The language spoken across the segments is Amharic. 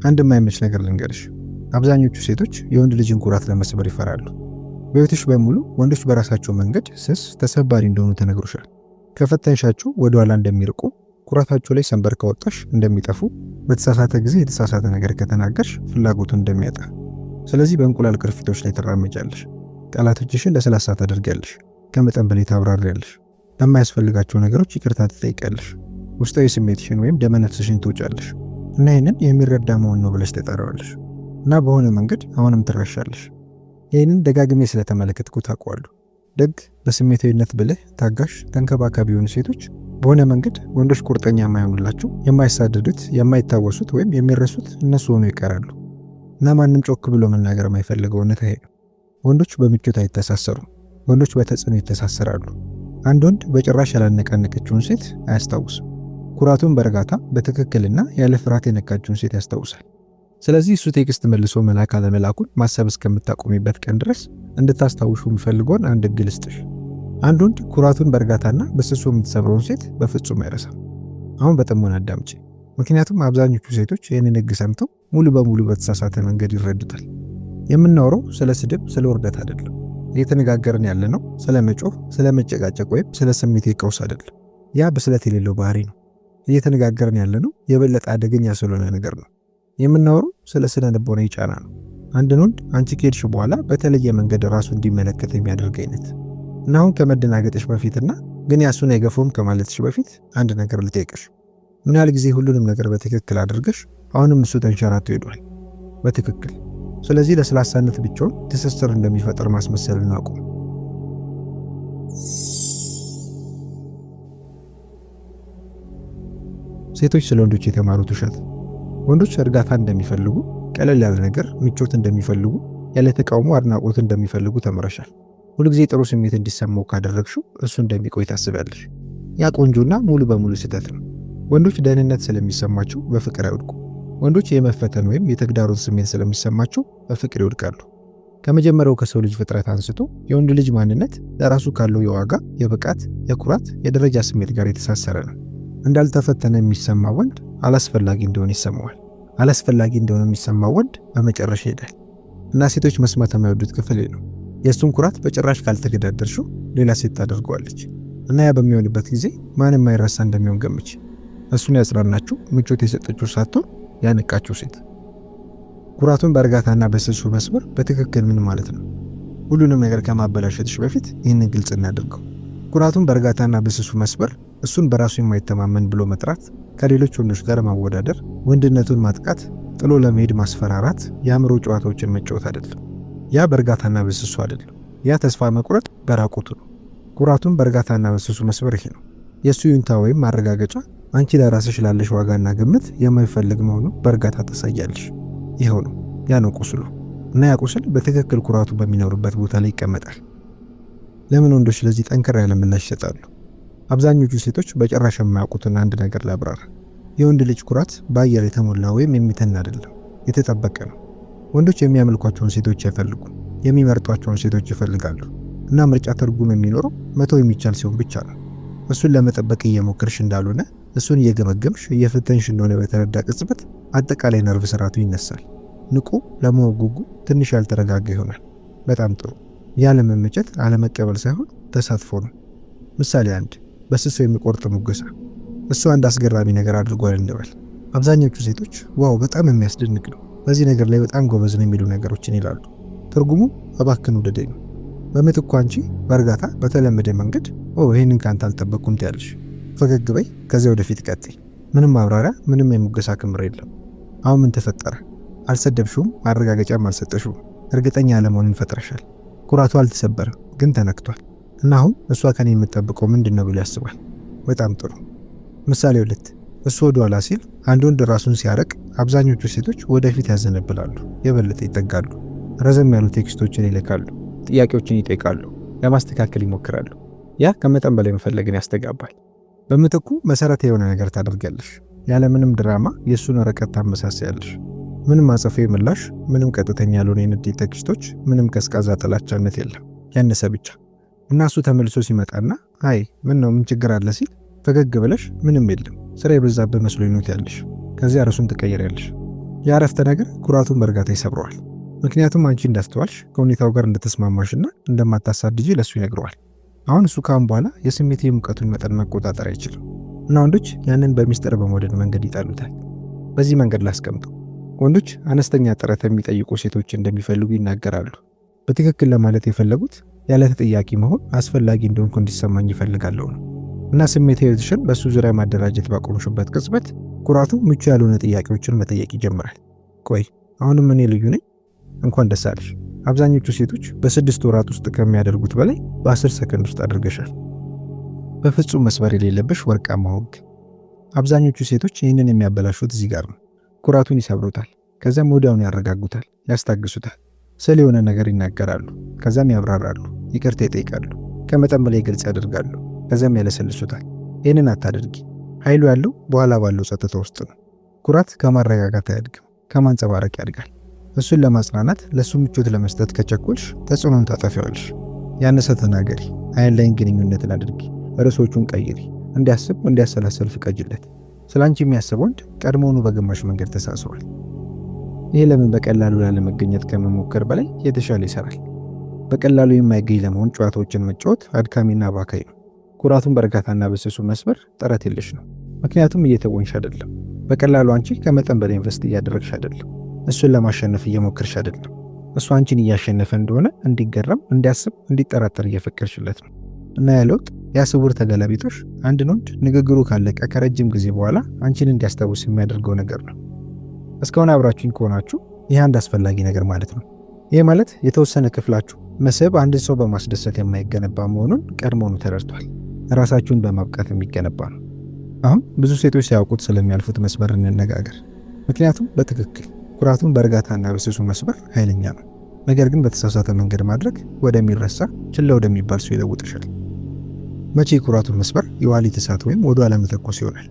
አንድ የማይመች ነገር ልንገርሽ። አብዛኞቹ ሴቶች የወንድ ልጅን ኩራት ለመስበር ይፈራሉ። በህይወትሽ በሙሉ ወንዶች በራሳቸው መንገድ ስስ፣ ተሰባሪ እንደሆኑ ተነግሮሻል። ከፈተንሻቸው ወደ ኋላ እንደሚርቁ፣ ኩራታቸው ላይ ሰንበር ከወጣሽ እንደሚጠፉ፣ በተሳሳተ ጊዜ የተሳሳተ ነገር ከተናገርሽ ፍላጎቱን እንደሚያጣ። ስለዚህ በእንቁላል ቅርፊቶች ላይ ትራመጃለሽ። ቃላቶችሽን ለስላሳ ታደርጊያለሽ። ከመጠን በላይ ታብራሪያለሽ። ለማያስፈልጋቸው ነገሮች ይቅርታ ትጠይቂያለሽ። ውስጣዊ ስሜትሽን ወይም ደመነፍስሽን ትውጫለሽ እና ይህንን የሚረዳ መሆን ነው ብለሽ ተጠራዋለሽ እና በሆነ መንገድ አሁንም ትረሻለሽ። ይህንን ደጋግሜ ስለተመለከትኩ ታውቀዋለሁ። ደግ፣ በስሜታዊነት ብልህ፣ ታጋሽ፣ ተንከባካቢ የሆኑ ሴቶች በሆነ መንገድ ወንዶች ቁርጠኛ የማይሆኑላቸው፣ የማይሳደዱት፣ የማይታወሱት ወይም የሚረሱት እነሱ ሆነው ይቀራሉ እና ማንም ጮክ ብሎ መናገር የማይፈልገው እውነታ ይሄ ነው። ወንዶች በምቾት አይተሳሰሩም። ወንዶች በተጽዕኖ ይተሳሰራሉ። አንድ ወንድ በጭራሽ ያላነቃነቀችውን ሴት አያስታውስም። ኩራቱን በእርጋታ በትክክልና ያለ ፍርሃት የነካችውን ሴት ያስታውሳል። ስለዚህ እሱ ቴክስት መልሶ መላክ አለመላኩን ማሰብ እስከምታቆሚበት ቀን ድረስ እንድታስታውሹ የሚፈልገውን አንድ እድል ልስጥሽ። አንድ ወንድ ኩራቱን በእርጋታና በስሱ የምትሰብረውን ሴት በፍጹም አይረሳም። አሁን በጥሞና አዳምጪ፣ ምክንያቱም አብዛኞቹ ሴቶች ይህንን ህግ ሰምተው ሙሉ በሙሉ በተሳሳተ መንገድ ይረዱታል። የምናወራው ስለ ስድብ፣ ስለ ውርደት አይደለም። እየተነጋገርን ያለነው ስለ መጮህ፣ ስለ መጨቃጨቅ ወይም ስለ ስሜት ቀውስ አይደለም። ያ ብስለት የሌለው ባህሪ ነው። እየተነጋገርን ያለነው የበለጠ አደገኛ ስለሆነ ነገር ነው። የምናወራው ስለ ስነ ልቦናዊ ጫና ነው። አንድን ወንድ አንቺ ከሄድሽ በኋላ በተለየ መንገድ ራሱ እንዲመለከት የሚያደርግ አይነት እና አሁን ከመደናገጥሽ በፊትና ግን ያሱን አይገፋውም ከማለትሽ በፊት አንድ ነገር ልጠይቅሽ። ምን ያህል ጊዜ ሁሉንም ነገር በትክክል አድርገሽ አሁንም እሱ ተንሸራቶ ሄዷል? በትክክል። ስለዚህ ለስላሳነት ብቻውን ትስስር እንደሚፈጠር ማስመሰልን አቁም። ሴቶች ስለ ወንዶች የተማሩት ውሸት። ወንዶች እርጋታ እንደሚፈልጉ፣ ቀለል ያለ ነገር፣ ምቾት እንደሚፈልጉ፣ ያለ ተቃውሞ አድናቆት እንደሚፈልጉ ተምረሻል። ሁልጊዜ ጥሩ ስሜት እንዲሰማው ካደረግሽው እሱ እንደሚቆይ ታስቢያለሽ። ያ ቆንጆና ሙሉ በሙሉ ስህተት ነው። ወንዶች ደህንነት ስለሚሰማቸው በፍቅር አይወድቁ። ወንዶች የመፈተን ወይም የተግዳሮት ስሜት ስለሚሰማቸው በፍቅር ይወድቃሉ። ከመጀመሪያው ከሰው ልጅ ፍጥረት አንስቶ የወንድ ልጅ ማንነት ለራሱ ካለው የዋጋ፣ የብቃት፣ የኩራት፣ የደረጃ ስሜት ጋር የተሳሰረ ነው። እንዳልተፈተነ የሚሰማ ወንድ አላስፈላጊ እንደሆነ ይሰማዋል። አላስፈላጊ እንደሆነ የሚሰማው ወንድ በመጨረሻ ይሄዳል። እና ሴቶች መስማት የማይወዱት ክፍል ነው። የእሱን ኩራት በጭራሽ ካልተገዳደርሽው ሌላ ሴት ታደርገዋለች እና ያ በሚሆንበት ጊዜ ማንም ማይረሳ እንደሚሆን ገምች። እሱን ያጽናናችሁ፣ ምቾት የሰጠችው ሳትሆን ያነቃችሁ ሴት። ኩራቱን በእርጋታና በስሱ መስበር በትክክል ምን ማለት ነው? ሁሉንም ነገር ከማበላሸትሽ በፊት ይህንን ግልጽ እናድርገው። ኩራቱን በእርጋታና በስሱ መስበር እሱን በራሱ የማይተማመን ብሎ መጥራት፣ ከሌሎች ወንዶች ጋር ማወዳደር፣ ወንድነቱን ማጥቃት፣ ጥሎ ለመሄድ ማስፈራራት፣ የአእምሮ ጨዋታዎችን መጫወት አይደለም። ያ በእርጋታና በስሱ አይደለም። ያ ተስፋ መቁረጥ በራቁቱ ነው። ኩራቱን በእርጋታና በስሱ መስበር ይሄ ነው። የእሱ ይሁንታ ወይም ማረጋገጫ አንቺ ለራስሽ ላለሽ ዋጋና ግምት የማይፈልግ መሆኑን በእርጋታ ታሳያለሽ። ይኸው ነው። ያ ነው ቁስሉ እና ያ ቁስል በትክክል ኩራቱ በሚኖርበት ቦታ ላይ ይቀመጣል። ለምን ወንዶች ለዚህ ጠንከር ያለ ምላሽ ይሰጣሉ? አብዛኞቹ ሴቶች በጭራሽ የማያውቁትን አንድ ነገር ላብራራ። የወንድ ልጅ ኩራት በአየር የተሞላ ወይም የሚተን አይደለም፣ የተጠበቀ ነው። ወንዶች የሚያመልኳቸውን ሴቶች አይፈልጉ፣ የሚመርጧቸውን ሴቶች ይፈልጋሉ እና ምርጫ ትርጉም የሚኖረው መተው የሚቻል ሲሆን ብቻ ነው። እሱን ለመጠበቅ እየሞከርሽ እንዳልሆነ፣ እሱን እየገመገምሽ እየፈተንሽ እንደሆነ በተረዳ ቅጽበት አጠቃላይ ነርቭ ስርዓቱ ይነሳል። ንቁ፣ ለማወቅ ጉጉ፣ ትንሽ ያልተረጋጋ ይሆናል። በጣም ጥሩ። ያለመመቸት አለመቀበል ሳይሆን ተሳትፎ ነው። ምሳሌ 1 በስሱ የሚቆርጥ ሙገሳ። እሱ አንድ አስገራሚ ነገር አድርጓል እንበል። አብዛኞቹ ሴቶች ዋው በጣም የሚያስደንቅ ነው፣ በዚህ ነገር ላይ በጣም ጎበዝ ነው የሚሉ ነገሮችን ይላሉ። ትርጉሙ እባክን ውደደኝ ነው። በምትኩ አንቺ በእርጋታ በተለመደ መንገድ ይህንን ካንተ አልጠበቅኩም ትያለሽ። ፈገግ በይ፣ ከዚያ ወደፊት ቀጥይ። ምንም ማብራሪያ፣ ምንም የሙገሳ ክምር የለም። አሁን ምን ተፈጠረ? አልሰደብሽውም፣ ማረጋገጫም አልሰጠሽውም። እርግጠኛ አለመሆንን ፈጥረሻል። ኩራቱ አልተሰበረም፣ ግን ተነክቷል። እና አሁን እሷ ከኔ የምትጠብቀው ምንድን ነው ብሎ ያስባል። በጣም ጥሩ። ምሳሌ 2 እሱ ወደ ኋላ ሲል አንድ ወንድ ራሱን ሲያረቅ አብዛኞቹ ሴቶች ወደፊት ያዘነብላሉ፣ የበለጠ ይጠጋሉ፣ ረዘም ያሉ ቴክስቶችን ይልካሉ፣ ጥያቄዎችን ይጠይቃሉ፣ ለማስተካከል ይሞክራሉ። ያ ከመጠን በላይ መፈለግን ያስተጋባል። በምትኩ መሰረታዊ የሆነ ነገር ታደርጋለሽ። ያለምንም ድራማ የእሱን ርቀት ታመሳሳያለሽ። ምንም አጸፋዊ ምላሽ፣ ምንም ቀጥተኛ ያልሆነ የንዴት ቴክስቶች፣ ምንም ቀዝቃዛ ጥላቻነት የለም፣ ያነሰ ብቻ። እና እሱ ተመልሶ ሲመጣና አይ ምን ነው ምን ችግር አለ ሲል ፈገግ ብለሽ ምንም የለም ስራ የበዛበት መስሎኝ ነው ያለሽ። ከዚያ ርዕሱን ትቀይሪያለሽ። የአረፍተ ነገር ኩራቱን በእርጋታ ይሰብረዋል። ምክንያቱም አንቺ እንዳስተዋልሽ ከሁኔታው ጋር እንደተስማማሽና እንደማታሳድጂ ለሱ ይነግረዋል። አሁን እሱ ካሁን በኋላ የስሜት የሙቀቱን መጠን መቆጣጠር አይችልም እና ወንዶች ያንን በሚስጥር በመውደድ መንገድ ይጣሉታል። በዚህ መንገድ ላስቀምጠው። ወንዶች አነስተኛ ጥረት የሚጠይቁ ሴቶች እንደሚፈልጉ ይናገራሉ። በትክክል ለማለት የፈለጉት ያለ ተጠያቂ መሆን አስፈላጊ እንደሆንኩ እንዲሰማኝ ይፈልጋለሁ ነው እና ስሜት ህይወትሽን በእሱ ዙሪያ ማደራጀት ባቆምሽበት ቅጽበት ኩራቱ ምቹ ያልሆነ ጥያቄዎችን መጠየቅ ይጀምራል። ቆይ አሁንም እኔ ልዩ ነኝ? እንኳን ደስ አለሽ። አብዛኞቹ ሴቶች በ6 ወራት ውስጥ ከሚያደርጉት በላይ በ10 ሰከንድ ውስጥ አድርገሻል። በፍጹም መስበር የሌለብሽ ወርቃማ ወግ። አብዛኞቹ ሴቶች ይህንን የሚያበላሹት እዚህ ጋር ነው። ኩራቱን ይሰብሩታል፣ ከዚያም ወዲያውኑ ያረጋጉታል፣ ያስታግሱታል። ስለ የሆነ ነገር ይናገራሉ፣ ከዚያም ያብራራሉ፣ ይቅርታ ይጠይቃሉ፣ ከመጠን በላይ ግልጽ ያደርጋሉ፣ ከዚያም ያለሰልሱታል። ይህንን አታደርጊ። ኃይሉ ያለው በኋላ ባለው ጸጥታ ውስጥ ነው። ኩራት ከማረጋጋት አያድግም፣ ከማንጸባረቅ ያድጋል። እሱን ለማጽናናት ለእሱ ምቾት ለመስጠት ከቸኮልሽ ተጽዕኖን ታጠፊዋለሽ። ያነሰ ተናገሪ፣ አይን ላይን ግንኙነትን አድርጊ፣ ርዕሶቹን ቀይሪ፣ እንዲያስብ እንዲያሰላሰል ፍቀጅለት። ስለ አንቺ የሚያስብ ወንድ ቀድሞውኑ በግማሽ መንገድ ተሳስሯል። ይህ ለምን በቀላሉ ላለመገኘት ከመሞከር በላይ የተሻለ ይሰራል። በቀላሉ የማይገኝ ለመሆን ጨዋታዎችን መጫወት አድካሚና ባካይ ነው። ኩራቱን በእርጋታና በስሱ መስበር ጥረት የለሽ ነው። ምክንያቱም እየተወንሽ አይደለም። በቀላሉ አንቺ ከመጠን በላይ ኢንቨስት እያደረግሽ አይደለም። እሱን ለማሸነፍ እየሞከርሽ አይደለም። እሱ አንቺን እያሸነፈ እንደሆነ እንዲገረም፣ እንዲያስብ፣ እንዲጠራጠር እየፈቀድሽለት ነው። እና ያለውጥ ያስውር ተገላቢጦሽ አንድን ወንድ ንግግሩ ካለቀ ከረጅም ጊዜ በኋላ አንቺን እንዲያስታውስ የሚያደርገው ነገር ነው። እስካሁን አብራችሁኝ ከሆናችሁ ይህ አንድ አስፈላጊ ነገር ማለት ነው። ይህ ማለት የተወሰነ ክፍላችሁ መስህብ አንድን ሰው በማስደሰት የማይገነባ መሆኑን ቀድሞውኑ ተረድቷል። ራሳችሁን በማብቃት የሚገነባ ነው። አሁን ብዙ ሴቶች ሳያውቁት ስለሚያልፉት መስበር እንነጋገር። ምክንያቱም በትክክል ኩራቱን በእርጋታና በስሱ መስበር ኃይለኛ ነው። ነገር ግን በተሳሳተ መንገድ ማድረግ ወደሚረሳ ችላ ወደሚባል ሰው ይለውጥሻል። መቼ ኩራቱን መስበር የዋሊት እሳት ወይም ወደ ኋላ መተኮስ ይሆናል?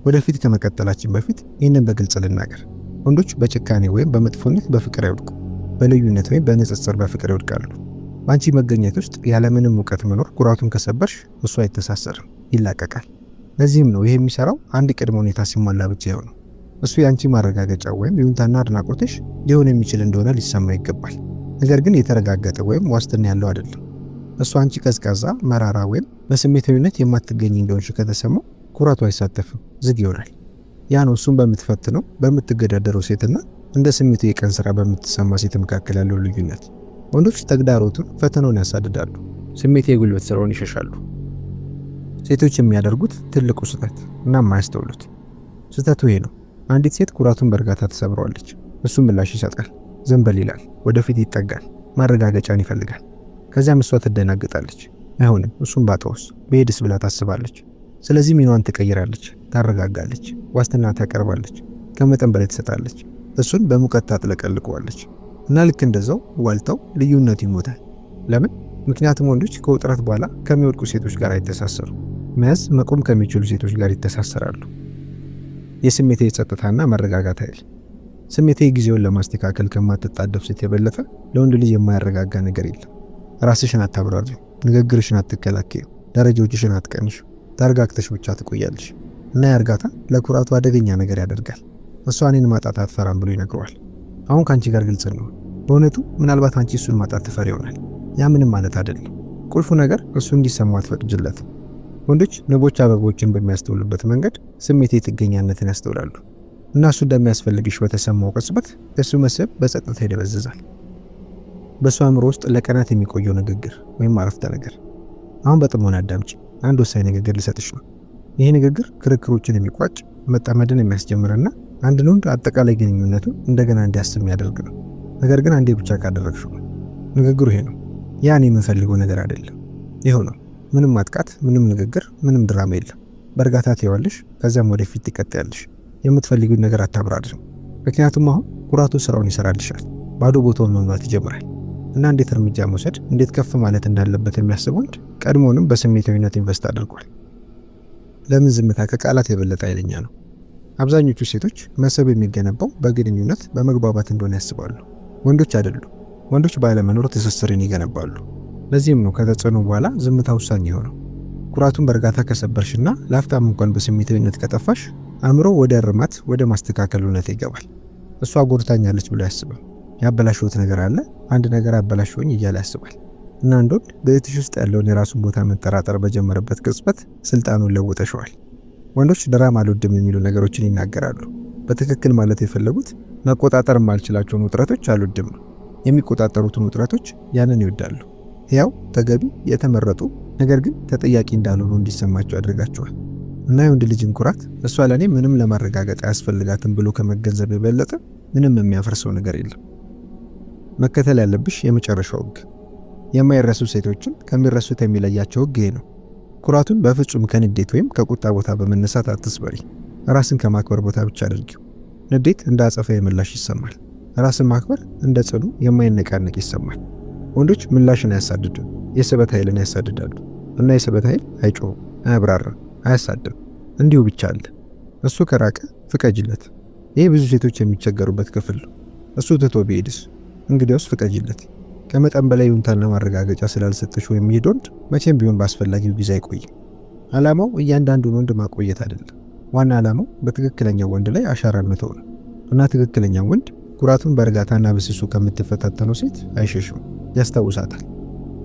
ወደፊት ከመቀጠላችን በፊት ይህንን በግልጽ ልናገር። ወንዶች በጭካኔ ወይም በመጥፎነት በፍቅር አይወድቁ፣ በልዩነት ወይም በንጽጽር በፍቅር ይወድቃሉ። በአንቺ መገኘት ውስጥ ያለምንም እውቀት መኖር ኩራቱን ከሰበርሽ እሱ አይተሳሰርም፣ ይላቀቃል። ለዚህም ነው ይህ የሚሰራው አንድ ቅድመ ሁኔታ ሲሟላ ብቻ ይሆነው። እሱ የአንቺ ማረጋገጫ ወይም ይሁንታና አድናቆትሽ ሊሆን የሚችል እንደሆነ ሊሰማ ይገባል። ነገር ግን የተረጋገጠ ወይም ዋስትና ያለው አይደለም። እሱ አንቺ ቀዝቃዛ፣ መራራ ወይም በስሜታዊነት የማትገኝ እንደሆንሽ ከተሰማው ኩራቱ አይሳተፍም፣ ዝግ ይሆናል። ያ ነው እሱን በምትፈትነው በምትገዳደረው ሴትና እንደ ስሜቱ የቀን ስራ በምትሰማ ሴት መካከል ያለው ልዩነት። ወንዶች ተግዳሮቱን ፈተናውን ያሳድዳሉ፣ ስሜት የጉልበት ስራውን ይሸሻሉ። ሴቶች የሚያደርጉት ትልቁ ስህተት እና የማያስተውሉት ስህተቱ ይሄ ነው። አንዲት ሴት ኩራቱን በእርጋታ ተሰብረዋለች። እሱም ምላሽ ይሰጣል፣ ዘንበል ይላል፣ ወደፊት ይጠጋል፣ ማረጋገጫን ይፈልጋል። ከዚያም እሷ ትደናግጣለች። አይሆንም እሱም ባጣውስ በሄድስ ብላ ታስባለች። ስለዚህ ሚኗን ትቀይራለች፣ ታረጋጋለች፣ ዋስትና ታቀርባለች፣ ከመጠን በላይ ትሰጣለች። እሱን በሙቀት ታጥለቀልቀዋለች እና ልክ እንደዛው ዋልታው ልዩነቱ ይሞታል። ለምን? ምክንያቱም ወንዶች ከውጥረት በኋላ ከሚወድቁ ሴቶች ጋር አይተሳሰሩ፣ መያዝ መቆም ከሚችሉ ሴቶች ጋር ይተሳሰራሉ። የስሜቴ ጸጥታና መረጋጋት ኃይል። ስሜቴ ጊዜውን ለማስተካከል ከማትጣደፍ ሴት የበለጠ ለወንድ ልጅ የማያረጋጋ ነገር የለም። ራስሽን አታብራሪ፣ ንግግርሽን አትከላከዩ፣ ደረጃዎችሽን አትቀንሽ፣ ተረጋግተሽ ብቻ ትቆያለሽ። እና ያርጋታ ለኩራቱ አደገኛ ነገር ያደርጋል። እሷ እኔን ማጣት አትፈራም ብሎ ይነግረዋል። አሁን ከአንቺ ጋር ግልጽ ነው። በእውነቱ ምናልባት አንቺ እሱን ማጣት ትፈሪ ይሆናል። ያ ምንም ማለት አይደለም። ቁልፉ ነገር እሱ እንዲሰማው አትፈቅጅለት። ወንዶች ንቦች አበቦችን በሚያስተውሉበት መንገድ ስሜት ጥገኛነትን ያስተውላሉ እና እሱ እንደሚያስፈልግሽ በተሰማው ቅጽበት እሱ መስህብ በጸጥታ ይደበዝዛል። በእሱ አእምሮ ውስጥ ለቀናት የሚቆየው ንግግር ወይም አረፍተ ነገር። አሁን በጥሞና አዳምጪ። አንድ ወሳኝ ንግግር ልሰጥሽ ነው። ይህ ንግግር ክርክሮችን የሚቋጭ መጣመድን የሚያስጀምርና አንድ ወንድ አጠቃላይ ግንኙነቱን እንደገና እንዲያስብ የሚያደርግ ነው። ነገር ግን አንዴ ብቻ ካደረግሽው ነው። ንግግሩ ይሄ ነው። ያን የምፈልገው ነገር አይደለም። ይሄው ነው። ምንም ማጥቃት፣ ምንም ንግግር፣ ምንም ድራማ የለም። በእርጋታ ትይዋለሽ፣ ከዚያም ወደፊት ትቀጥያለሽ። የምትፈልጊውን ነገር አታብራሪም። ምክንያቱም አሁን ኩራቱ ስራውን ይሰራልሻል። ባዶ ቦታውን መሙላት ይጀምራል እና እንዴት እርምጃ መውሰድ፣ እንዴት ከፍ ማለት እንዳለበት የሚያስብ ወንድ ቀድሞውንም በስሜታዊነት ኢንቨስት አድርጓል። ለምን ዝምታ ከቃላት የበለጠ ኃይለኛ ነው? አብዛኞቹ ሴቶች መስህብ የሚገነባው በግንኙነት በመግባባት እንደሆነ ያስባሉ። ወንዶች አይደሉም። ወንዶች ባለመኖር ትስስርን ይገነባሉ። ለዚህም ነው ከተጽዕኖ በኋላ ዝምታ ውሳኔ የሆነው። ኩራቱን በእርጋታ ከሰበርሽና ለአፍታም እንኳን በስሜታዊነት ከጠፋሽ አእምሮ ወደ እርማት፣ ወደ ማስተካከል እውነት ይገባል። እሷ ጎድታኛለች ብሎ ያስባል። ያበላሽሁት ነገር አለ፣ አንድ ነገር አበላሽሁኝ እያለ ያስባል። እና አንድ ወንድ በህይወትሽ ውስጥ ያለውን የራሱን ቦታ መጠራጠር በጀመረበት ቅጽበት ስልጣኑን ለውጠሸዋል። ወንዶች ድራማ አልወድም የሚሉ ነገሮችን ይናገራሉ። በትክክል ማለት የፈለጉት መቆጣጠር የማልችላቸውን ውጥረቶች አልወድም ነው። የሚቆጣጠሩትን ውጥረቶች ያንን ይወዳሉ። ሕያው፣ ተገቢ፣ የተመረጡ ነገር ግን ተጠያቂ እንዳልሆኑ እንዲሰማቸው ያደርጋቸዋል። እና የወንድ ልጅን ኩራት እሷ ለእኔ ምንም ለማረጋገጥ አያስፈልጋትም ብሎ ከመገንዘብ የበለጠ ምንም የሚያፈርሰው ነገር የለም። መከተል ያለብሽ የመጨረሻው ህግ፣ የማይረሱ ሴቶችን ከሚረሱት የሚለያቸው ህግ ይሄ ነው። ኩራቱን በፍጹም ከንዴት ወይም ከቁጣ ቦታ በመነሳት አትስበሪ። ራስን ከማክበር ቦታ ብቻ አድርጊው። ንዴት እንደ አጸፋዊ ምላሽ ይሰማል። ራስን ማክበር እንደ ጽኑ የማይነቃነቅ ይሰማል። ወንዶች ምላሽን አያሳድድም፣ የስበት ኃይልን ያሳድዳሉ። እና የስበት ኃይል አይጮህም፣ አያብራራም፣ አያሳድም፣ እንዲሁ ብቻ አለ። እሱ ከራቀ ፍቀጅለት። ይሄ ብዙ ሴቶች የሚቸገሩበት ክፍል ነው። እሱ ትቶ ቢሄድስ? እንግዲያውስ ፍቀጅለት። ከመጠን በላይ ይሁንታና ማረጋገጫ ስላልሰጠሽው የሚሄድ ወንድ መቼም ቢሆን በአስፈላጊው ጊዜ አይቆይም። ዓላማው እያንዳንዱን ወንድ ማቆየት አይደለም። ዋና ዓላማው በትክክለኛው ወንድ ላይ አሻራን መተው ነው። እና ትክክለኛው ወንድ ኩራቱን በእርጋታና በስሱ ከምትፈታተነው ሴት አይሸሽም፣ ያስታውሳታል።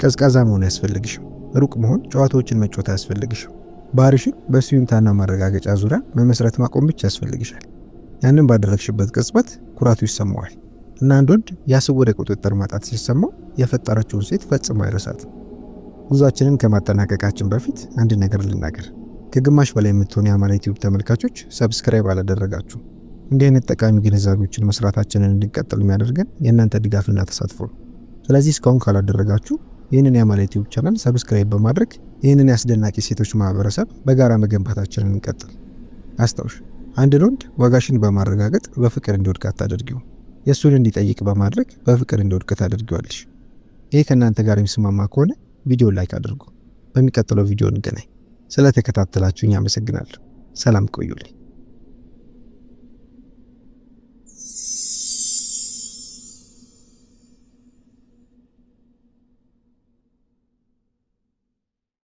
ቀዝቃዛ መሆን አያስፈልግሽም። ሩቅ መሆን፣ ጨዋታዎችን መጫወት አያስፈልግሽም። ባህሪሽን በሱ ይሁንታና ማረጋገጫ ዙሪያ መመስረት ማቆም ብቻ ያስፈልግሻል። ያንን ባደረግሽበት ቅጽበት ኩራቱ ይሰማዋል። እና አንድ ወንድ ያስወደ ቁጥጥር ማጣት ሲሰማው የፈጠረችውን ሴት ፈጽሞ አይረሳትም። ጉዟችንን ከማጠናቀቃችን በፊት አንድ ነገር ልናገር። ከግማሽ በላይ የምትሆኑ የአማላይ ቲዩብ ተመልካቾች ሰብስክራይብ አላደረጋችሁ። እንዲህ አይነት ጠቃሚ ግንዛቤዎችን መስራታችንን እንድንቀጥል የሚያደርገን የእናንተ ድጋፍና ተሳትፎ ነው። ስለዚህ እስካሁን ካላደረጋችሁ ይህንን የአማላይ ቲዩብ ቻናል ሰብስክራይብ በማድረግ ይህንን የአስደናቂ ሴቶች ማህበረሰብ በጋራ መገንባታችንን እንቀጥል። አስታውሽ፣ አንድን ወንድ ዋጋሽን በማረጋገጥ በፍቅር እንዲወድቅ አታደርጊው። የእሱን እንዲጠይቅ በማድረግ በፍቅር እንዲወድቅ ታደርጊዋለሽ። ይህ ከእናንተ ጋር የሚስማማ ከሆነ ቪዲዮ ላይክ አድርጉ። በሚቀጥለው ቪዲዮ እንገናኝ። ስለተከታተላችሁኝ አመሰግናለሁ። ሰላም ቆዩልኝ።